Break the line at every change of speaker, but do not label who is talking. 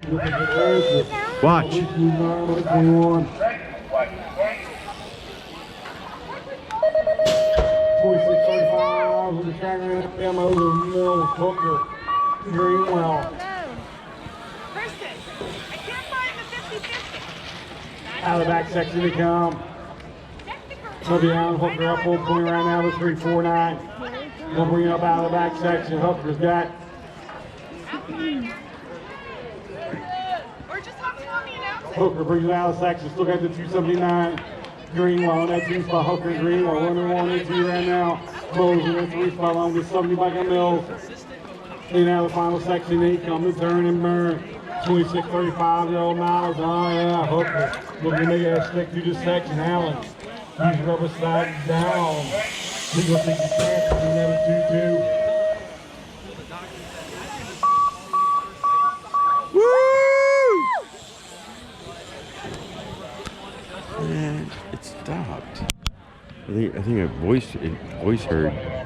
Watch.
26-35 with the track MO the middle Hooker. Greenwell. Out of the back section they come. They'll be down, Hooker up full point right now to 349. They'll bring it up out of the back section. Hooker's got. Hooker brings it out of the section. Still got the 279. Greenwell in that 2 spot. Hooker and Greenwell running 1 and 2 right now. Moses in that 3 spot along with 70 back on Mills. In out of the final section, 8 come to turn and burn. 26-35 year old Miles. Oh yeah, Hooker looking to make it a stick through this section. Allen, he's rubber side down. He's going to take the chance for another 2-2.
And it stopped. I think a voice heard.